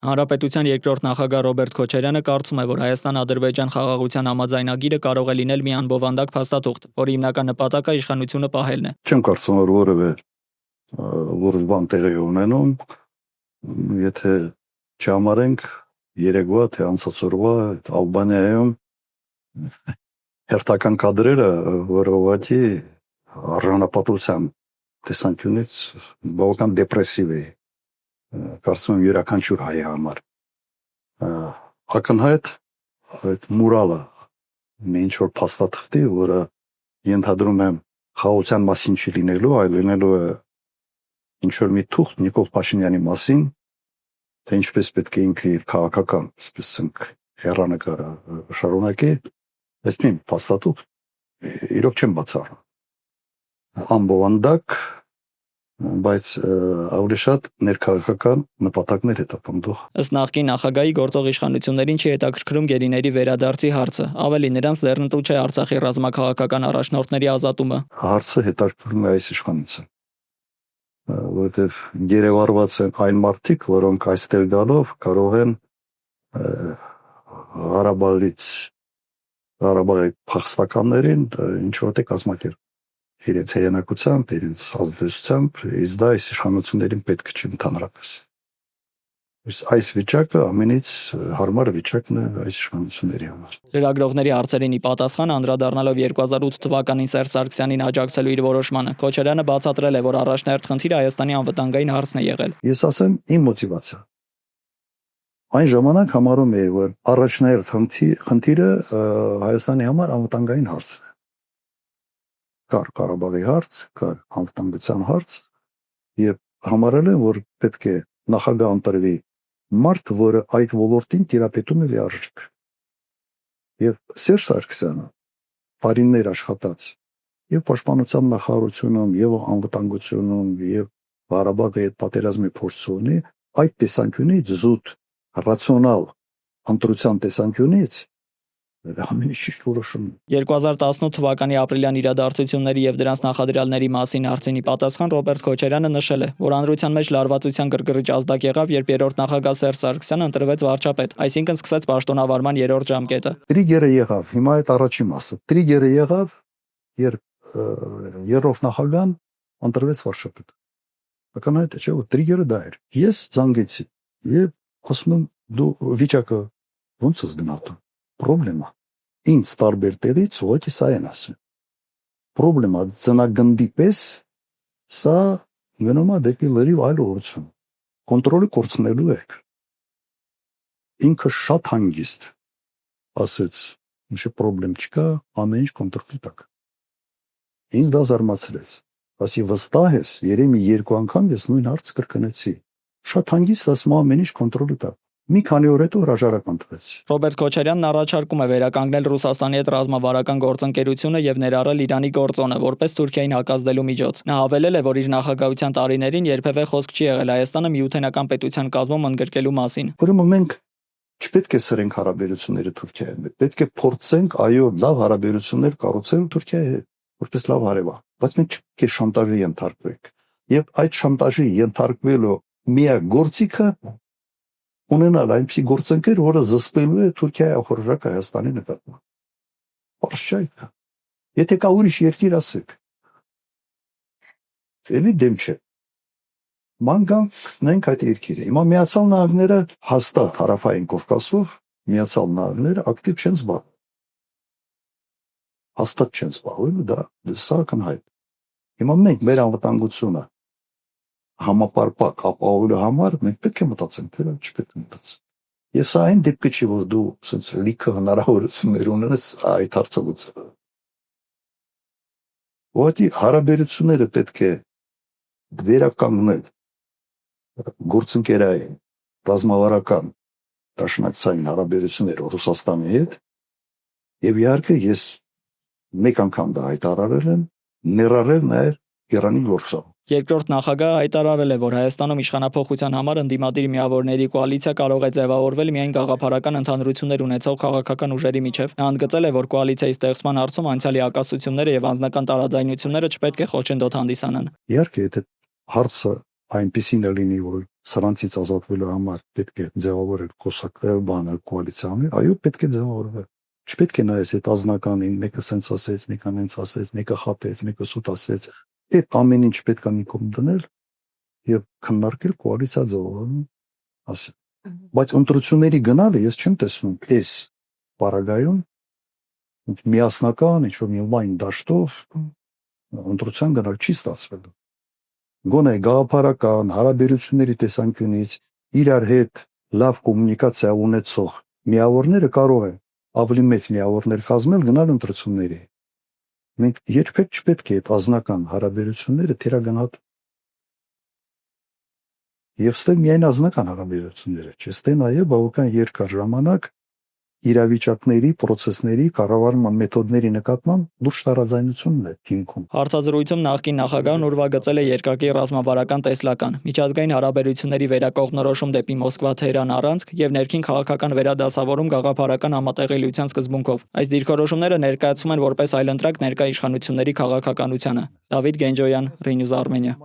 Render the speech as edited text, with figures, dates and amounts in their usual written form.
Հանրապետության երկրորդ նախագահ Ռոբերտ Քոչարյանը կարծում է, որ Հայաստան-Ադրբեջան խաղաղության համաձայնագիրը կարող է լինել մի անբովանդակ փաստաթուղթ, որի հիմնական նպատակը իշխանությունը պահելն է։ Չեմ կարծում, որ որևէ որոշ բան տեղի ունենում, եթե չհամարենք երեկվա թե անցած օրվա Ալբանիայում հերթական կադրերը, որ ուղղակի արժանապատվության տեսանկյունից բավական դեպրեսիվ է, կարծում եմ յուրաքանչյուր հայի համար։ Ակնհայտ այդ մուրալը մի ինչ-որ փաստաթղթի, որը ենթադրում եմ խաղաղության մասին չի լինելու, այլ լինելու է ինչ-որ մի թուղթ Նիկոլ Փաշինյանի մասին, թե ինչպես պետք է ինքը իր քաղաքական, այսպես ասենք, հեռանկարը շարունակի, այս մի փաստաթուղթ իրոք չեմ բացառում։ Անբովանդակ, բայց ավելի շատ ներքաղաքական նպատակներ հետապնդող։ Ըստ նախկին նախագահի գործող իշխանություններին չի հետաքրքրում գերիների վերադարձի հարցը, ավելի նրանց ձեռնտու չէ Արցախի ռազմաքաղաքական առաջնորդների ազատումը։ Հարցը հետաքրքրում է այս իշխանության, որովհետև գերեվարված են այն մարդիկ, որոնք այստեղ գալով կարող են Ղարաբաղի փախստականներին ինչ-որ կազմակերպել իրենց հեղինակությամբ, իրենց ազդեցությամբ, իսկ դա այս իշխանություններին պետք չի ընդհանրապես։ Այս վիճակը ամենից հարմար վիճակն է այս իշխանությունների համար։ Լրագրողների հարցերին ի պատասխան անդրադառնալով 2008 թվականին Սերժ Սարգսյանին աջակցելու իր որոշմանը, Քոչարյանը բացատրել է, որ առաջնահերթ խնդիրը Հայաստանի անվտանգային հարցն է եղել։ Ես ասեմ իմ մոտիվացիա։ Այն ժամանակ համարում էի, որ առաջնահերթ խնդիրը Հայաստանի համար անվտանգային հարցն է։ Կար Ղարաբաղի հարց, կար անվտանգության հարց, եւ համարել եմ, որ պետք է նախագահ ընտրվի մարդ, որը այդ ոլորտին տիրապետում է լիարժեք։ Եվ Սերժ Սարգսյանը տարիներ աշխատած եւ պաշտպանության նախարարությունում, եւ անվտանգությունում, եւ Ղարաբաղի հետ պատերազմի փորձ ունի, այդ տեսանկյունից զուտ ռացիոնալ ընտրության տեսանկյունից ամենից ճիշտ որոշում։ 2018 թվականի ապրիլյան իրադարձությունների եւ դրանց նախադրյալների մասին հարցինի պատասխան Ռոբերտ Քոչարյանը նշել է, որ անրության մեջ լարվածության գրգռիչ ազդակ եղավ, երբ երրորդ նախագահ Սերժ Սարգսյանը ընտրվեց վարչապետ, այսինքն սկսեց պաշտոնավարման երրորդ ժամկետը։ Տրիգերը եղավ, հիմա այդ առաջին մասը։ Տրիգերը եղավ, երբ երրորդ նախագահան ընտրվեց վարչապետ։ Ակնհայտ է, չէ՞ որ տրիգերը դա էր։ Ես զանգեցի եւ ասում եմ դու վիճակը ո՞նց ես գնահատում։ Պրոբլեմա։ Ինձ տարբեր տեղից ուղղակի սա են ասում։ Պրոբլեմա ծնագնդի պես սա գնում է դեպի լրիվ այլ ուղղություն։ Կոնտրոլը կորցնելու եք։ Ինքը շատ հանգիստ ասեց, ինչ պրոբլեմ չկա, ամեն ինչ կոնտրոլի տակ։ Ինձ դա զարմացրեց։ Ասի վստահ ես, երեմի երկու անգամ ես նույն հարցը կրկնեցի։ Շատ հանգիստ ասում ամեն ինչ կոնտրոլի տակ։ Մի քանի օր հետո հրաժարական տվեց։ Ռոբերտ Քոչարյանն առաջարկում է վերականգնել Ռուսաստանի հետ ռազմավարական գործընկերությունը եւ ներառել Իրանի գործոնը որպես Թուրքիային հակազդելու միջոց։ Նա հավելել է, որ իր նախագահության տարիներին երբևէ խոսք չի եղել Հայաստանը միութենական պետության կազմում ընդգրկելու մասին։ Ուրեմն մենք չպետք է սրենք հարաբերությունները Թուրքիայի հետ։ Պետք է փորձենք այո լավ հարաբերություններ կառուցել Թուրքիայի հետ, որպես լավ հարևան։ Բայց մենք չպետք է շանտաժի ենթարկվենք։ Եվ այդ շանտաժի ենթարկվելու միակ գործիքը ունենալ այնպիսի գործընկեր, որը զսպելու է Թուրքիայի ախորժակ Հայաստանի նկատմամբ։ Պարզ չէ դա։ Եթե կա ուրիշ երկիր ասեք։ Էլի դեմ չէ։ Մանգանք այդ երկիրը։ Հիմա Միացյալ Նահանգները հաստատ հարավային Կովկասով Միացյալ Նահանգները ակտիվ չեն զբաղվում։ Հաստատ չեն զբաղվում, դա սա ակնհայտ։ Հիմա մենք մեր անվտանգությունը համապարփակ ապահովելու համար մենք պետք է մտածենք, թե չպետք է մտածենք։ Եվ սա այն դեպքը չի, որ դու ասենց լիքը հնարավորություններ ունենես այդ հարցը լուծելու։ Ուղղակի հարաբերությունները պետք է վերականգնել գործընկերային ռազմավարական դաշնակցային հարաբերություններ Ռուսաստանի հետ եւ իհարկե ես մեկ անգամ դա հայտարարել եմ, ներառել նաեւ Իրանի գործը։ Երկրորդ նախագահը հայտարարել է, որ Հայաստանում իշխանափոխության համար ընդդիմադիր միավորների կոալիցիա կարող է ձևավորվել միայն գաղափարական ընդհանրություններ ունեցող քաղաքական ուժերի միջև։ Նա ընդգծել է, որ կոալիցիայի ստեղծման հարցում անցյալի ակասությունները եւ անձնական տարաձայնությունները չպետք է խոչընդոտ հանդիսանան։ Իհարկե, եթե հարցը այնպեսին է լինի, որ սրանցից ազատվելու համար պետք է ձևավորել բանը կոալիցիան, այո, պետք է ձևավորվել։ Չպետք է նայես այդ ազնականին, մեկը սենց ասեց, մեկը նենց ասեց, մեկը խաբեց, մեկը սուտ ասեց։ Այդ ամեն ինչ պետք է մի կողմ դնել եւ քննարկել կոալիցիա ձևավորելու ասել։ Բայց ընտրությունների գնալը ես չեմ տեսնում այս պարագայում միասնական ինչ-որ մի լայն դաշտով ընտրության գնալ չի ստացվելու։ Գոնե գաղափարական հարաբերությունների տեսանկյունից իրար հետ լավ կոմունիկացիա ունեցող միավորները կարող են ավելի մեծ միավորներ կազմել գնալ ընտրությունների։ Մենք երբեք չպետք է այդ ազնական հարաբերությունները թերագնահատել։ Եվ ստե միայն ազնական հարաբերությունները չէ, ստե նաև բավական երկար ժամանակ իրավիճակների, process-ների, կառավարման մեթոդների նկատմամբ լուրջ տարաձայնությունն է հիմքում։ Հարցազրույցում նախկին նախագահն ուրվագծել է երկակի ռազմավարական տեսլական, միջազգային հարաբերությունների վերակողմնորոշում դեպի Մոսկվա-Թեհրան առանցք եւ ներքին քաղաքական վերադասավորում գաղափարական համատեղելիության սկզբունքով։ Այս դիրքորոշումները ներկայացվում են որպես այլընտրակ ներկա իշխանությունների քաղաքականությանը։ Դավիթ Գենջոյան, Renews Armenia։